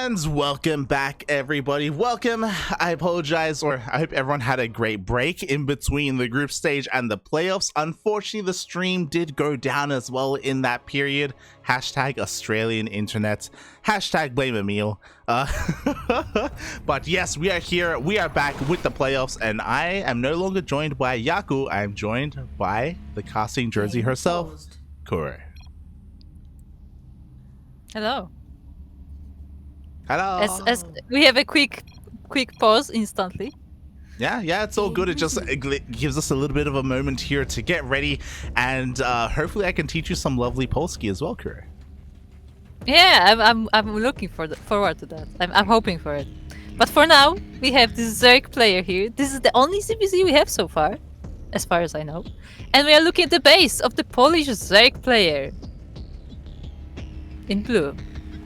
And welcome back, everybody. Welcome. I apologize, or I hope everyone had a great break in between the group stage and the playoffs. Unfortunately, the stream did go down as well in that period. Hashtag Australian internet. Hashtag blame Emil. But yes, we are here. We are back with the playoffs, and I am no longer joined by Yaku. I am joined by the casting jersey herself, Kuro. Hello. Hello. As we have a quick pause instantly. Yeah, it's all good. It just gives us a little bit of a moment here to get ready, and hopefully I can teach you some lovely Polski as well, Kuro. Yeah, I'm looking forward to that. I'm hoping for it. But for now, we have this Zerg player here. This is the only ZvZ we have so far as I know. And we are looking at the base of the Polish Zerg player. In blue,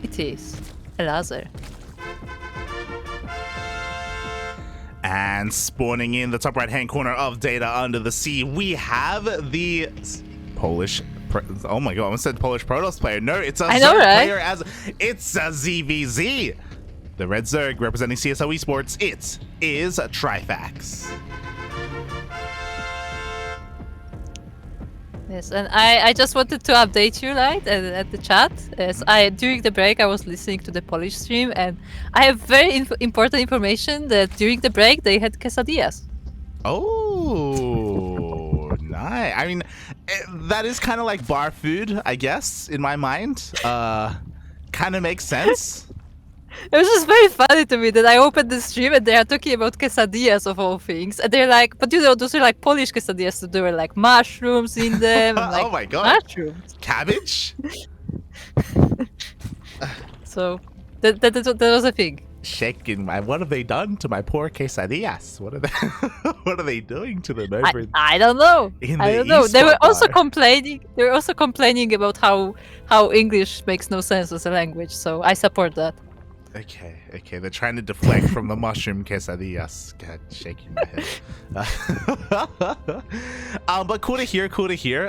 it is Elazer. And spawning in the top right-hand corner of Data Under the Sea, we have the Polish... oh my god, I almost said Polish Protoss player. No, it's a Zerg player. It's a ZvZ. The Red Zerg representing CSO Esports. It is Trifax. Yes, and I just wanted to update you, right, at the chat. As during the break, I was listening to the Polish stream, and I have very important information that during the break they had quesadillas. Oh, nice. I mean, that is kind of like bar food, I guess, in my mind. Kind of makes sense. It was just very funny to me that I opened the stream and they are talking about quesadillas of all things, and they're like, but you know, those are like Polish quesadillas, so there were like mushrooms in them. And, like, oh my god, mushrooms, cabbage. So that was a thing. Shaking my, what have they done to my poor quesadillas? What are they? What are they doing to them over? I don't know. I don't know. They were also complaining. They were also complaining about how English makes no sense as a language. So I support that. Okay. They're trying to deflect from the mushroom quesadillas. God, shaking my head. But cool to hear.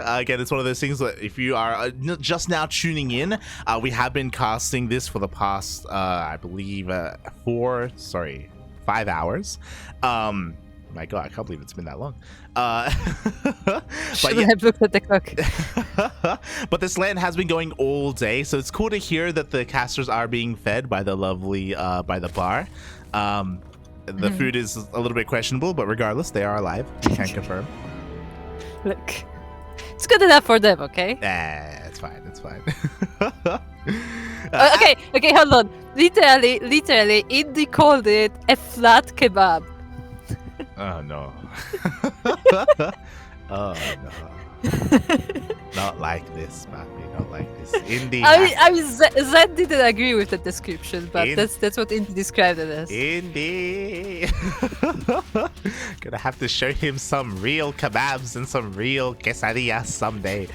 Again, it's one of those things that if you are just now tuning in, we have been casting this for the past, I believe, 5 hours. My god, I can't believe it's been that long. Should have looked at the clock. But this LAN has been going all day, so it's cool to hear that the casters are being fed by the lovely by the bar. The food is a little bit questionable, but regardless, they are alive. We can confirm. Look, it's good enough for them, okay? It's fine. Okay, hold on. Literally, Indy called it a flat kebab. Oh no. Oh no. Not like this, Papi. Not like this. Indy. I mean, Zed didn't agree with the description, but that's what Indy described it as. Indy. Gonna have to show him some real kebabs and some real quesadillas someday.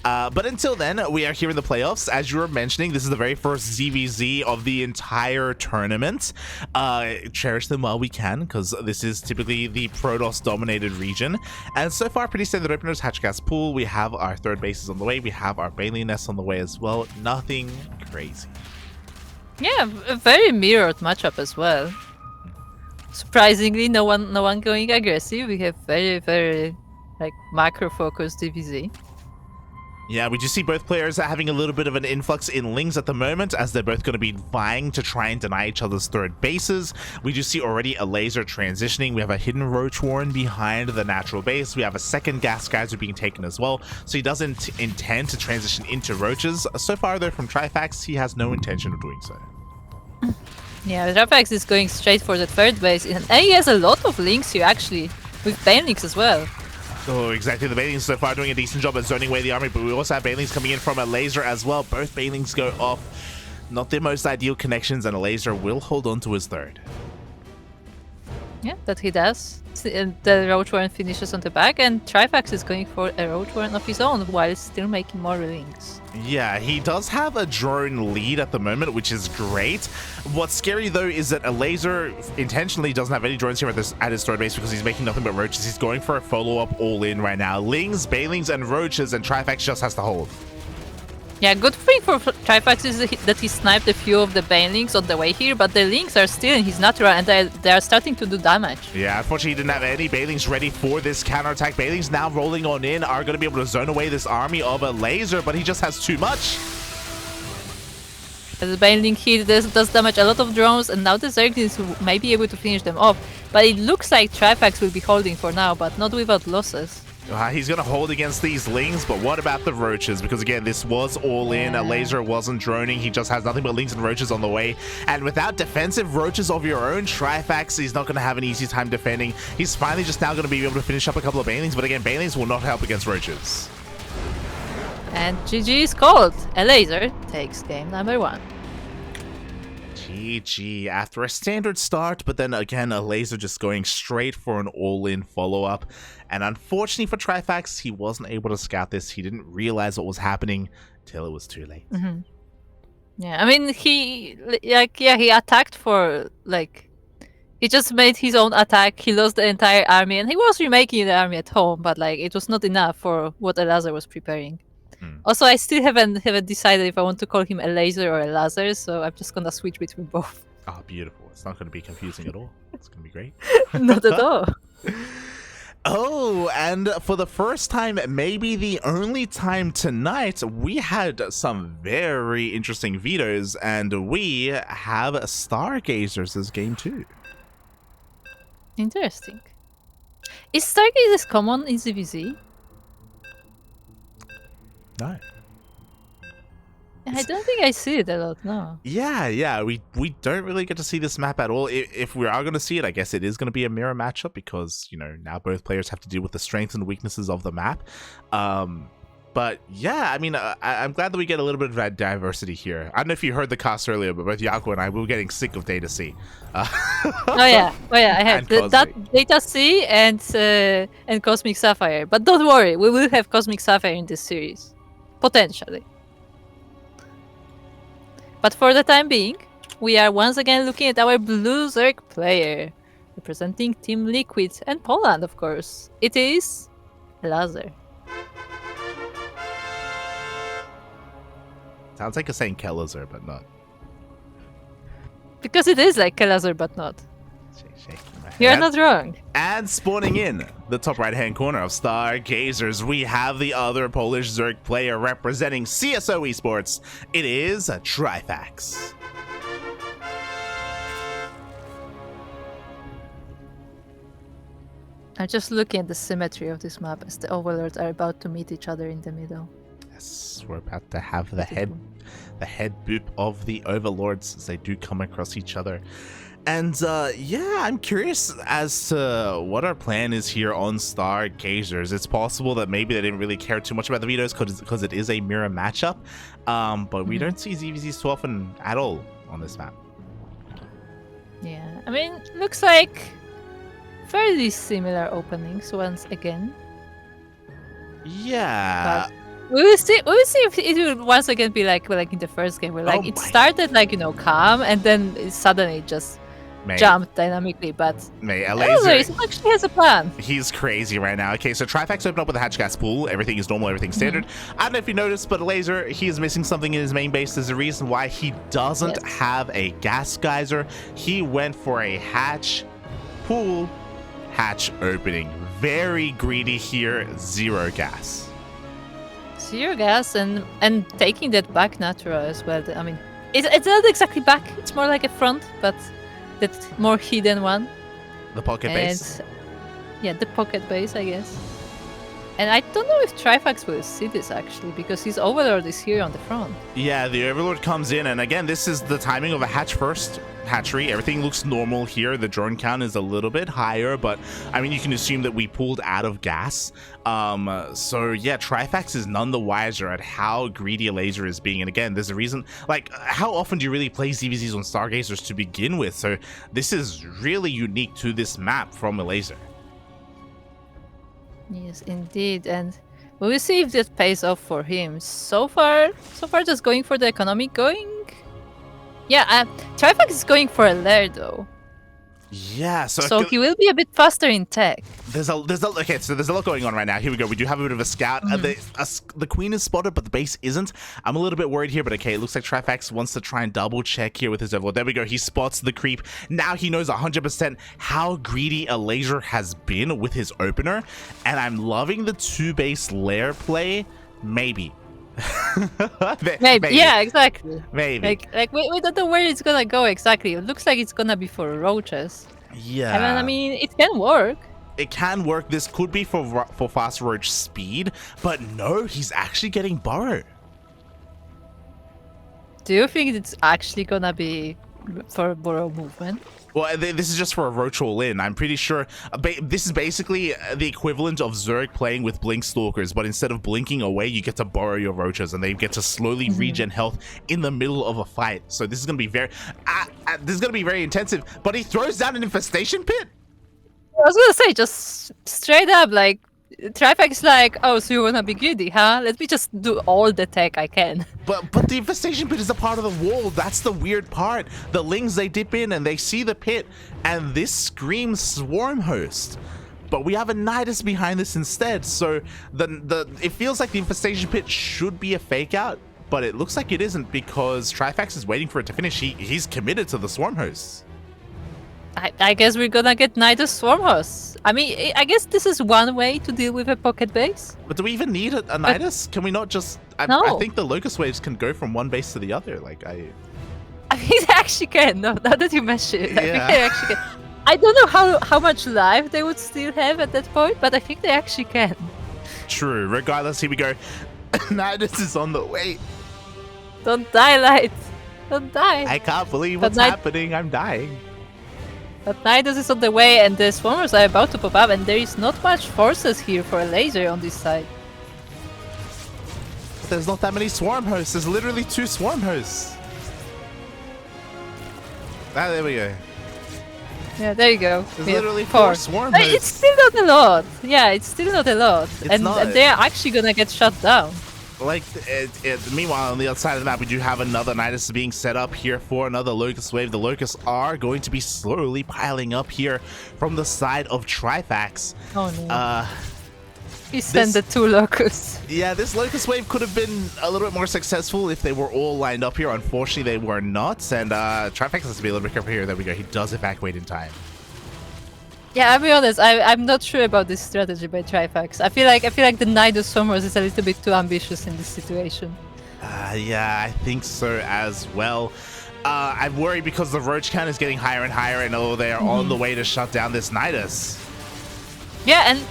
But until then, we are here in the playoffs. As you were mentioning, this is the very first ZvZ of the entire tournament. Cherish them while we can, because this is typically the Protoss-dominated region. And so far, pretty standard openers, Hatchcast Pool. We have our third bases on the way. We have our Bailey Nest on the way as well. Nothing crazy. Yeah, a very mirrored matchup as well. Surprisingly, no one going aggressive. We have very like macro-focused ZvZ. Yeah, we just see both players having a little bit of an influx in Lings at the moment, as they're both going to be vying to try and deny each other's third bases. We just see already Elazer transitioning. We have a hidden Roach Warren behind the natural base. We have a second Gas Geyser being taken as well, so he doesn't intend to transition into Roaches. So far, though, from Trifax, he has no intention of doing so. Yeah, Trifax is going straight for the third base, and he has a lot of Links here, actually, with Banelings as well. Oh, exactly. The Banelings so far doing a decent job at zoning away the army, but we also have Banelings coming in from Elazer as well. Both Banelings go off. Not the most ideal connections, and Elazer will hold on to his third. Yeah, that he does. The Roach Warren finishes on the back, and Trifax is going for a Roach Warren of his own while still making more Links. Yeah, he does have a drone lead at the moment, which is great. What's scary, though, is that Elazer intentionally doesn't have any drones here at his third base because he's making nothing but Roaches. He's going for a follow-up all-in right now. Lings, Bailings, and Roaches, and Trifax just has to hold. Yeah, good thing for Trifax is that he sniped a few of the Banelings on the way here, but the Links are still in his natural and they are starting to do damage. Yeah, unfortunately he didn't have any Banelings ready for this counterattack. Banelings now rolling on in are going to be able to zone away this army of Elazer, but he just has too much. The Baneling here does damage a lot of drones, and now the Zerglings may be able to finish them off. But it looks like Trifax will be holding for now, but not without losses. He's going to hold against these Lings, but what about the Roaches? Because again, this was all in. Elazer wasn't droning. He just has nothing but Lings and Roaches on the way. And without defensive Roaches of your own, Trifax is not going to have an easy time defending. He's finally just now going to be able to finish up a couple of Banelings, but again, Banelings will not help against Roaches. And GG is called. Elazer takes game number 1. GG after a standard start, but then again, Elazer just going straight for an all-in follow-up. And unfortunately for Trifax, he wasn't able to scout this. He didn't realize what was happening till it was too late. Yeah, I mean, he attacked for, he just made his own attack. He lost the entire army, and he was remaking the army at home, but it was not enough for what Elazer was preparing. Also, I still haven't decided if I want to call him Elazer or Elazer, so I'm just gonna switch between both. Oh, beautiful. It's not going to be confusing at all. It's going to be great. Not at all. Oh, and for the first time, maybe the only time tonight, we had some very interesting vetoes, and we have Stargazers as game 2. Interesting. Is Stargazers common in ZvZ? No. I don't think I see it a lot, no. Yeah, we don't really get to see this map at all. If we are going to see it, I guess it is going to be a mirror matchup because, now both players have to deal with the strengths and weaknesses of the map. But yeah, I mean, I'm glad that we get a little bit of that diversity here. I don't know if you heard the cast earlier, but both Yako and I, we were getting sick of Data C. Oh yeah, I have that Data C and Cosmic Sapphire. But don't worry, we will have Cosmic Sapphire in this series. Potentially. But for the time being, we are once again looking at our blue Zerg player, representing Team Liquid and Poland, of course. It is Elazer. Sounds like you're saying Elazer, but not. Because it is like Elazer, but not. You're not wrong. And spawning in the top right-hand corner of Stargazers, we have the other Polish Zerg player representing CSO Esports. It is Trifax. I'm just looking at the symmetry of this map as the Overlords are about to meet each other in the middle. Yes, we're about to have the head boop of the Overlords as they do come across each other. And yeah, I'm curious as to what our plan is here on Stargazers. It's possible that maybe they didn't really care too much about the vetoes because it is a mirror matchup. But we don't see ZvZ too often at all on this map. Yeah, I mean, looks like fairly similar openings once again. Yeah. But we will see if it will once again be like in the first game where it started calm and then suddenly it just jumped dynamically, but Elazer actually has a plan. He's crazy right now. Okay, so Trifax opened up with a hatch gas pool. Everything is normal, everything's standard. I don't know if you noticed, but Elazer, he is missing something in his main base. There's a reason why he doesn't have a gas geyser. He went for a hatch pool, hatch opening. Very greedy here, 0 gas. 0 gas and taking that back natural as well. I mean, it's not exactly back. It's more like a front, but that more hidden one. The pocket base? Yeah, the pocket base, I guess. And I don't know if Trifax will see this actually, because his Overlord is here on the front. Yeah, the Overlord comes in, and again, this is the timing of a hatch first hatchery. Everything looks normal here. The drone count is a little bit higher, but I mean, you can assume that we pulled out of gas. So yeah, Trifax is none the wiser at how greedy Elazer is being. And again, there's a reason, how often do you really play ZvZs on Stargazers to begin with? So this is really unique to this map from Elazer. Yes, indeed, and we will see if that pays off for him. So far just going for the economic going. Yeah, Trifax is going for a lair though. Yeah, So he will be a bit faster in tech. there's a okay, so there's a lot going on right now. Here we go. We do have a bit of a scout. The queen is spotted, but the base isn't. I'm a little bit worried here, but okay, it looks like Trifax wants to try and double check here with his overlord. There we go. He spots the creep. Now he knows 100% how greedy Elazer has been with his opener, and I'm loving the 2-base lair play. Maybe. Maybe. Yeah, exactly. Maybe. Like we don't know where it's gonna go exactly. It looks like it's gonna be for roaches. Yeah. I mean, it can work. It can work. This could be for fast roach speed, but no, he's actually getting burrow. Do you think it's actually gonna be for burrow movement? Well, this is just for a roach all in. I'm pretty sure this is basically the equivalent of Zerg playing with blink stalkers, but instead of blinking away, you get to burrow your roaches, and they get to slowly regen health in the middle of a fight. So this is gonna be very intensive. But he throws down an infestation pit. I was gonna say, just straight up, like, Trifax like, oh, so you wanna be greedy, huh? Let me just do all the tech I can. But the infestation pit is a part of the wall. That's the weird part. The lings, they dip in and they see the pit, and this screams swarm host. But we have a Nidus behind this instead, so it feels like the infestation pit should be a fake out, but it looks like it isn't because Trifax is waiting for it to finish. He's committed to the swarm hosts. I guess we're gonna get Nidus swarm hosts. I mean, I guess this is one way to deal with a pocket base. But do we even need a Nidus? Can we not just... No. I think the locust waves can go from one base to the other. Like, I think they actually can. No, now that you mention it, I think Yeah. they actually can. I don't know how much life they would still have at that point, but I think they actually can. True. Regardless, here we go. Nidus is on the way. Don't die, Light. Don't die. I can't believe what's happening. I'm dying. But Nidus is on the way, and the swarmers are about to pop up, and there is not much forces here for Elazer on this side. There's not that many swarm hosts. There's literally 2 swarm hosts. Ah, there we go. Yeah, there you go. There's We have literally 4 4 swarm But hosts. it's still not a lot. Yeah, it's still not a lot. And they're actually gonna get shut down. Like, meanwhile, on the other side of the map, we do have another Nidus being set up here for another Locust wave. The Locusts are going to be slowly piling up here from the side of Trifax. Oh no. He sent the 2 Locusts. Yeah, this Locust wave could have been a little bit more successful if they were all lined up here. Unfortunately, they were not. And Trifax has to be a little bit careful here. There we go. He does evacuate in time. Yeah, I'll be honest. I'm not sure about this strategy by Trifax. I feel like the Nidus Swarmers is a little bit too ambitious in this situation. Yeah, I think so as well. I'm worried because the roach count is getting higher and higher, and they are on the way to shut down this Nidus. Yeah, and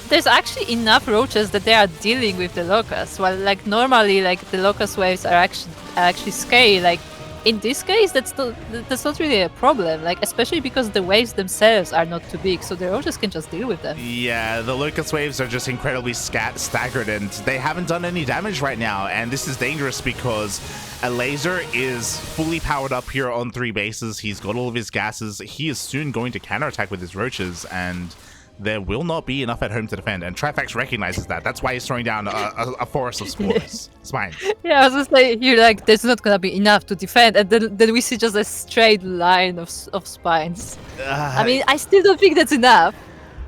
there's actually enough roaches that they are dealing with the locusts. While like normally, like the locust waves are actually scary. Like in this case, that's not really a problem. Like especially because the waves themselves are not too big, so the roaches can just deal with them. Yeah, the locust waves are just incredibly staggered, and they haven't done any damage right now. And this is dangerous because Elazer is fully powered up here on 3 bases. He's got all of his gases. He is soon going to counterattack with his roaches, and there will not be enough at home to defend. And Trifax recognizes that. That's why he's throwing down a forest of spores. It's fine. Yeah, I was just like, you're like, there's not gonna be enough to defend, and then we see just a straight line of spines. I mean, I still don't think that's enough,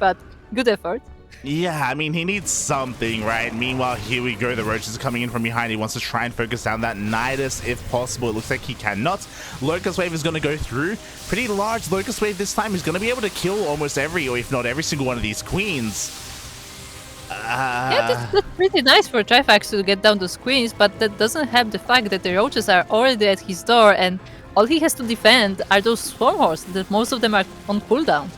but good effort. Yeah, I mean, he needs something, right? Meanwhile, here we go. The roaches are coming in from behind. He wants to try and focus down that Nidus if possible. It looks like he cannot. Locust Wave is going to go through. Pretty large Locust Wave this time. He's going to be able to kill almost every, or if not every single one of these queens. Yeah, that's pretty nice for Trifax to get down those queens, but that doesn't help the fact that the roaches are already at his door, and all he has to defend are those swarm horses, that most of them are on cooldown.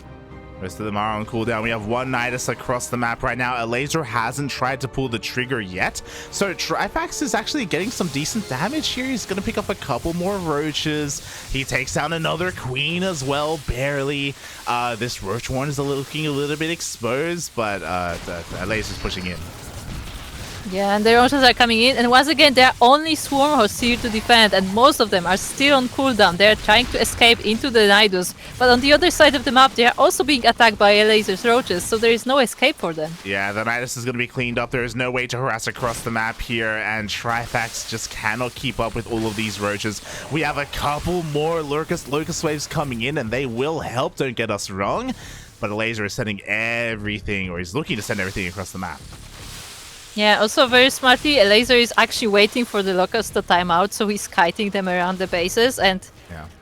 Most of them are on cooldown. We have 1 Nidus across the map right now. Elazer hasn't tried to pull the trigger yet. So Trifax is actually getting some decent damage here. He's going to pick up a couple more roaches. He takes down another queen as well, barely. This roach one is looking a little bit exposed, but Elazer's pushing in. Yeah, and the roaches are coming in, and once again, there are only swarm hosts here to defend, and most of them are still on cooldown. They are trying to escape into the Nidus, but on the other side of the map, they are also being attacked by Elazer's roaches, so there is no escape for them. Yeah, the Nidus is going to be cleaned up. There is no way to harass across the map here, and Trifax just cannot keep up with all of these roaches. We have a couple more locust waves coming in, and they will help, don't get us wrong, but Elazer is sending everything, or he's looking to send everything across the map. Yeah, also very smartly, Elazer is actually waiting for the locusts to time out, so he's kiting them around the bases, and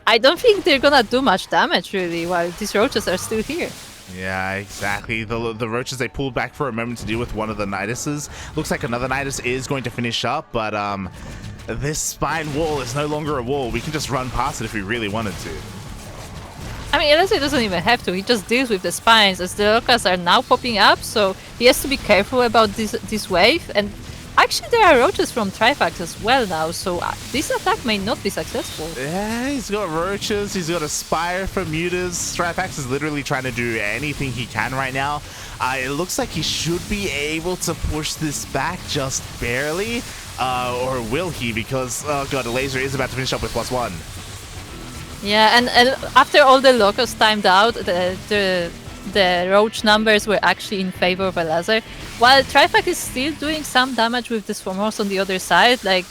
I don't think they're gonna do much damage, really, while these roaches are still here. Yeah, exactly. The roaches, they pulled back for a moment to deal with one of the Niduses. Looks like another Nidus is going to finish up, but this spine wall is no longer a wall. We can just run past it if we really wanted to. I mean, Elazer doesn't even have to. He just deals with the spines, as the locusts are now popping up, so he has to be careful about this wave. And actually, there are roaches from Trifax as well now, so this attack may not be successful. Yeah, he's got roaches, he's got a spire for mutas. Trifax is literally trying to do anything he can right now. It looks like he should be able to push this back just barely. Or will he? Because, oh god, Elazer is about to finish up with +1. Yeah, and after all the locusts timed out, the roach numbers were actually in favor of Elazer. While Trifax is still doing some damage with the swarm horse on the other side, like,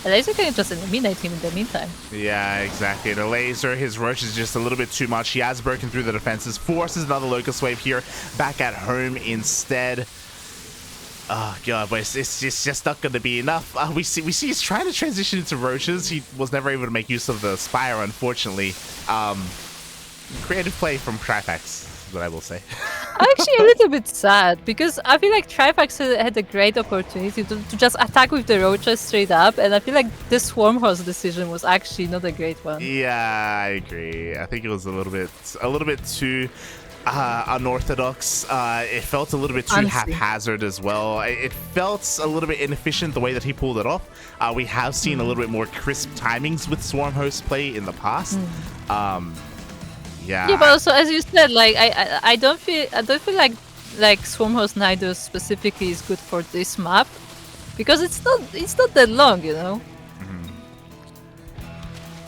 Elazer can just eliminate him in the meantime. Yeah, exactly. And Elazer, his rush is just a little bit too much. He has broken through the defenses, forces another locust wave here, back at home instead. Oh god, but it's just not going to be enough. We see he's trying to transition into roaches. He was never able to make use of the spire, unfortunately. Creative play from Trifax, is what I will say. I'm actually a little bit sad, because I feel like Trifax had a great opportunity to just attack with the roaches straight up, and I feel like the swarm horse decision was actually not a great one. Yeah, I agree. I think it was a little bit too unorthodox. It felt a little bit too haphazard as well. It felt a little bit inefficient the way that he pulled it off. We have seen a little bit more crisp timings with swarm host play in the past. Yeah, but also, as you said, like I don't feel like swarm host Nidus specifically is good for this map, because it's not that long, you know.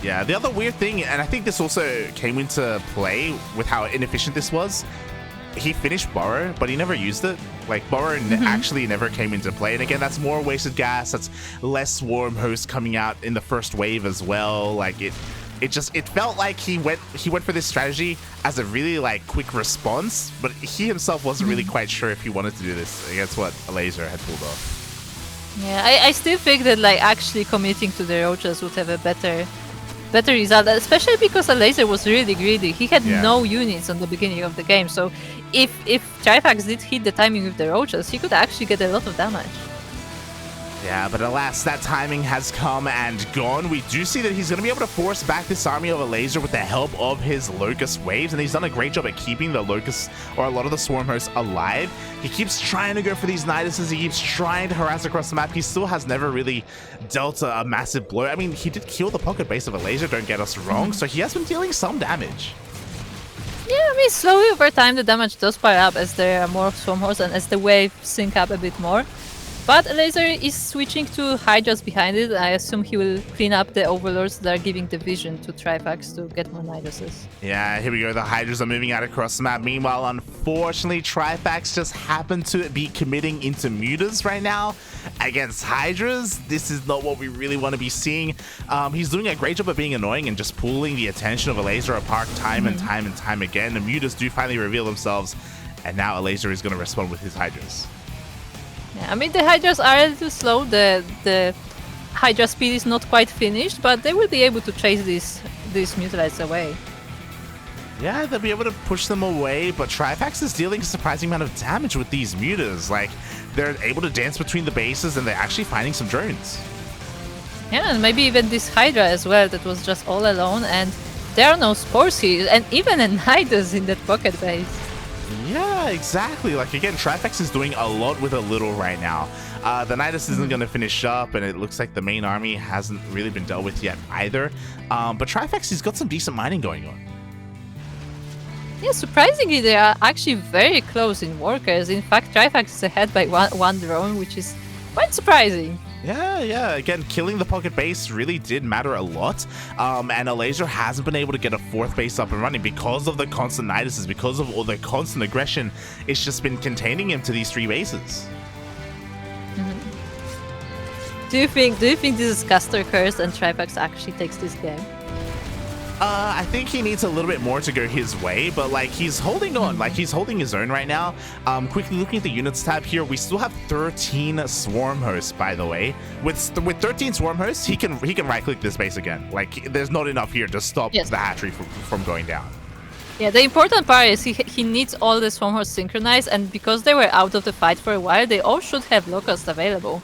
Yeah, the other weird thing, and I think this also came into play with how inefficient this was, he finished Burrow, but he never used it. Like, Burrow actually never came into play. And again, that's more wasted gas, that's less swarm host coming out in the first wave as well. Like, it felt like he went for this strategy as a really, like, quick response, but he himself wasn't really quite sure if he wanted to do this against what Elazer had pulled off. Yeah, I still think that, like, actually committing to the roaches would have a better result, especially because Elazer was really greedy. He had no units on the beginning of the game, so if Trifax did hit the timing with the roaches, he could actually get a lot of damage. Yeah, but alas, that timing has come and gone. We do see that he's going to be able to force back this army of Elazer with the help of his locust waves, and he's done a great job at keeping the locusts, or a lot of the swarm hosts, alive. He keeps trying to go for these Niduses, he keeps trying to harass across the map. He still has never really dealt a massive blow. I mean, he did kill the pocket base of Elazer, don't get us wrong, so he has been dealing some damage. Yeah, I mean, slowly over time the damage does pile up as there are more swarm hosts and as the waves sync up a bit more. But Elazer is switching to Hydras behind it. I assume he will clean up the overlords that are giving the vision to Trifax to get more Niduses. Yeah, here we go. The Hydras are moving out across the map. Meanwhile, unfortunately, Trifax just happened to be committing into mutas right now against Hydras. This is not what we really want to be seeing. He's doing a great job of being annoying and just pulling the attention of Elazer apart time and time again. The mutas do finally reveal themselves, and now Elazer is going to respond with his Hydras. Yeah, I mean, the Hydras are a little slow. The Hydra speed is not quite finished, but they will be able to chase these Mutalites away. Yeah, they'll be able to push them away, but Trifax is dealing a surprising amount of damage with these mutas. Like, they're able to dance between the bases, and they're actually finding some drones. Yeah, and maybe even this Hydra as well that was just all alone, and there are no spores here, and even a Nidus in that pocket base. Yeah, exactly. Like, again, Trifax is doing a lot with a little right now. The Nidus isn't going to finish up, and it looks like the main army hasn't really been dealt with yet either. But Trifax has got some decent mining going on. Yeah, surprisingly, they are actually very close in workers. In fact, Trifax is ahead by one drone, which is quite surprising. Yeah. Again, killing the pocket base really did matter a lot. And Elazer hasn't been able to get a 4th base up and running because of the constant Niduses, because of all the constant aggression. It's just been containing him to these 3 bases. Do you think this is Caster Curse and Trifax actually takes this game? I think he needs a little bit more to go his way, but like he's holding on, like he's holding his own right now. Quickly looking at the units tab here, we still have 13 swarm hosts, by the way. With 13 swarm hosts, he can right click this base again. Like there's not enough here to stop the hatchery from going down. Yeah, the important part is he needs all the swarm hosts synchronized, and because they were out of the fight for a while, they all should have locusts available.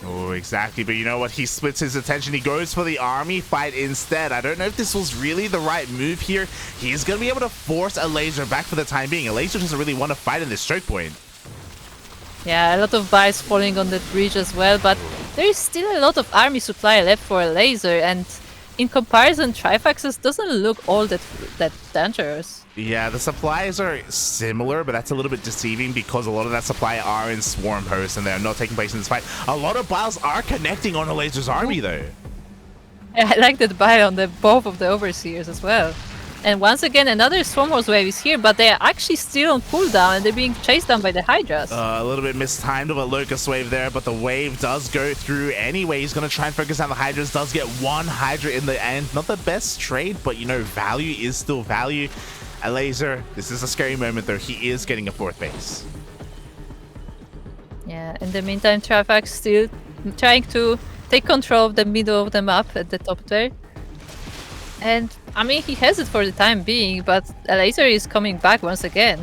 Oh, exactly. But you know what? He splits his attention. He goes for the army fight instead. I don't know if this was really the right move here. He's going to be able to force Elazer back for the time being. Elazer doesn't really want to fight in this choke point. Yeah, a lot of buys falling on that bridge as well, but there is still a lot of army supply left for Elazer, and in comparison, Trifax's doesn't look all that dangerous. Yeah, the supplies are similar, but that's a little bit deceiving because a lot of that supply are in swarm hosts and they're not taking place in this fight. A lot of biles are connecting on Elazer's army though. Yeah, I like that buy on both of the overseers as well. And once again, another swarm host wave is here, but they're actually still on cooldown and they're being chased down by the Hydras. A little bit mistimed of a Locust wave there, but the wave does go through anyway. He's going to try and focus on the Hydras, does get 1 Hydra in the end. Not the best trade, but you know, value is still value. Elazer, this is a scary moment though. He is getting a 4th base. Yeah, in the meantime, Trifax still trying to take control of the middle of the map at the top there. And I mean, he has it for the time being, but Elazer is coming back once again.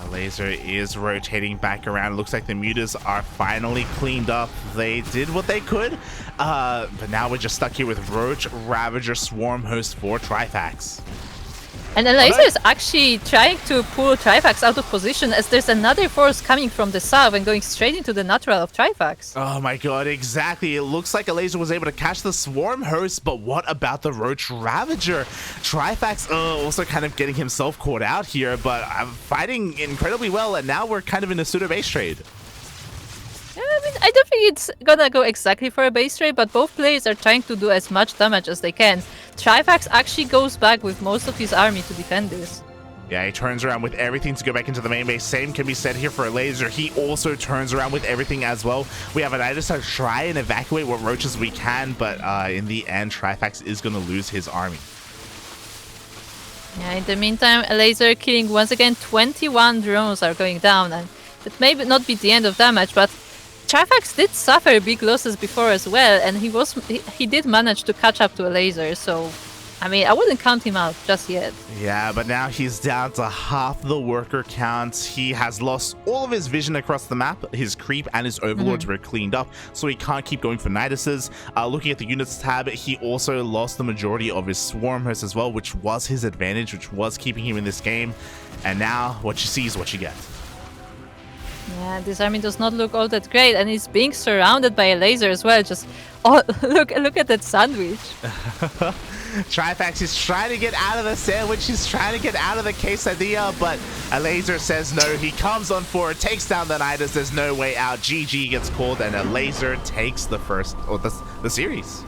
Elazer is rotating back around. Looks like the mutas are finally cleaned up. They did what they could, but now we're just stuck here with Roach Ravager Swarm Host for Trifax. And Elazer is actually trying to pull Trifax out of position as there's another force coming from the south and going straight into the natural of Trifax. Oh my god, exactly. It looks like Elazer was able to catch the Swarm Host, but what about the Roach Ravager? Trifax also kind of getting himself caught out here, but fighting incredibly well, and now we're kind of in a pseudo base trade. I mean, I don't think it's gonna go exactly for a base trade, but both players are trying to do as much damage as they can. Trifax actually goes back with most of his army to defend this. Yeah, he turns around with everything to go back into the main base. Same can be said here for Elazer. He also turns around with everything as well. We have an idea to try and evacuate what roaches we can, but in the end, Trifax is going to lose his army. Yeah, in the meantime, Elazer killing once again 21 drones are going down, and it may not be the end of damage, but Trifax did suffer big losses before as well, and he did manage to catch up to Elazer, so I mean, I wouldn't count him out just yet. Yeah, but now he's down to half the worker count. He has lost all of his vision across the map. His creep and his overlords were cleaned up, so he can't keep going for Niduses. Looking at the units tab, he also lost the majority of his swarm hosts as well, which was his advantage, which was keeping him in this game. And now what you see is what you get. Yeah, this army does not look all that great, and he's being surrounded by Elazer as well. Just look at that sandwich. Trifax is trying to get out of the sandwich. He's trying to get out of the quesadilla, but Elazer says no. He comes on forward, takes down the Nidus. There's no way out. GG gets called, and Elazer takes the first, or the series.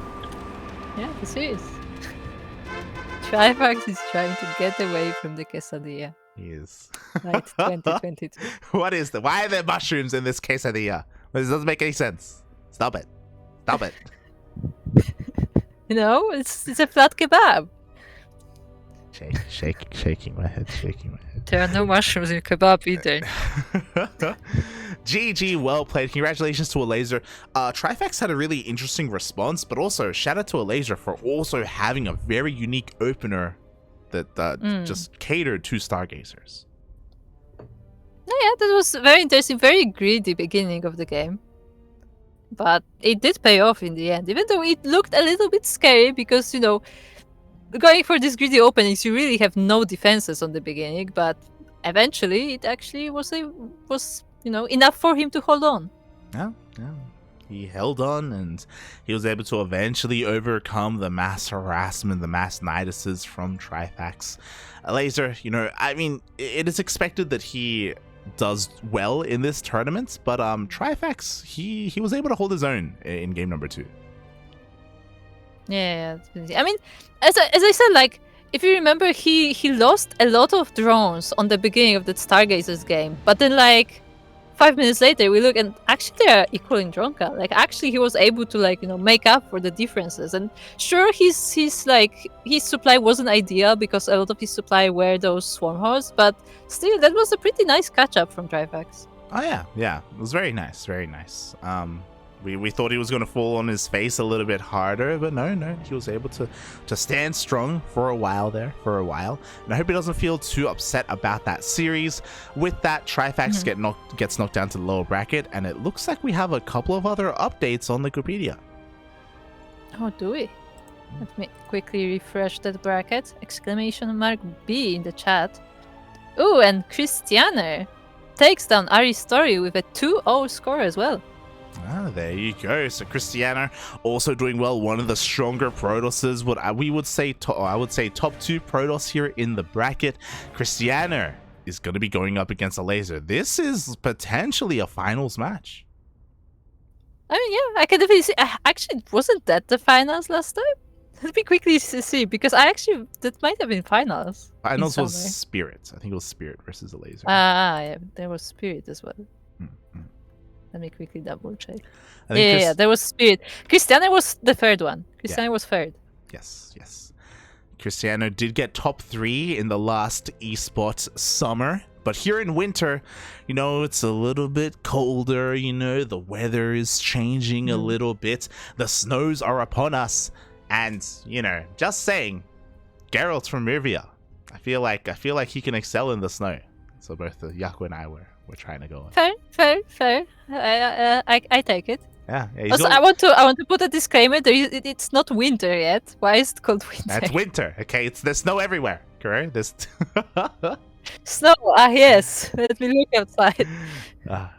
Yeah, the series. Trifax is trying to get away from the quesadilla. He is. Right, 2022. What is the? Why are there mushrooms in this quesadilla? This doesn't make any sense. Stop it. Stop it. You know, it's a flat kebab. Shaking my head. There are no mushrooms in kebab either. GG, well played. Congratulations to Elazer. Trifax had a really interesting response, but also shout out to Elazer for also having a very unique opener that just catered to Stargazers. Yeah, that was very interesting, very greedy beginning of the game. But it did pay off in the end, even though it looked a little bit scary because, you know, going for these greedy openings, you really have no defenses on the beginning, but eventually it actually was you know, enough for him to hold on. Yeah. He held on, and he was able to eventually overcome the mass harassment, the mass Niduses from Trifax. Elazer, you know, I mean, it is expected that he does well in this tournament, but Trifax, he was able to hold his own in game number 2. Yeah, I mean, as I said, like, if you remember, he lost a lot of drones on the beginning of the Stargazers game, but then like 5 minutes later we look and actually they're equal in drone count. Like actually he was able to, like, you know, make up for the differences. And sure, his supply wasn't ideal because a lot of his supply were those swarm hordes, but still that was a pretty nice catch up from Trifax. Oh yeah, it was very nice, very nice. We thought he was going to fall on his face a little bit harder, but no, he was able to stand strong for a while there, And I hope he doesn't feel too upset about that series. With that, Trifax gets knocked down to the lower bracket, and it looks like we have a couple of other updates on Wikipedia. Oh, do we? Let me quickly refresh that bracket. !B in the chat. Ooh, and Christianer takes down Ari Story with a 2-0 score as well. Ah, there you go. So Christiana also doing well. One of the stronger Protosses. What we would say, I would say top 2 Protoss here in the bracket. Christiana is going to be going up against Elazer. This is potentially a finals match. I mean, yeah, I can definitely see. Actually, wasn't that the finals last time? Let me quickly see, because that might have been finals. Finals was Spirit. I think it was Spirit versus Elazer. Yeah, there was Spirit as well. Mm-hmm. Let me quickly double check. Yeah, there was Spirit. Christiana was the third one. Christiana was third. Yes. Christiana did get top 3 in the last eSport summer. But here in winter, you know, it's a little bit colder, you know, the weather is changing a little bit. The snows are upon us. And, you know, just saying, Geralt from Rivia, I feel like he can excel in the snow. So both Yaku and I were trying to go on. Fair. I take it. Yeah. Also, I want to put a disclaimer. It's not winter yet. Why is it called winter? That's winter. Okay, there's snow everywhere. Correct. There's snow. Yes. Let me look outside. Aye.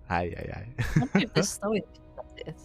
I wonder if there's snow in it.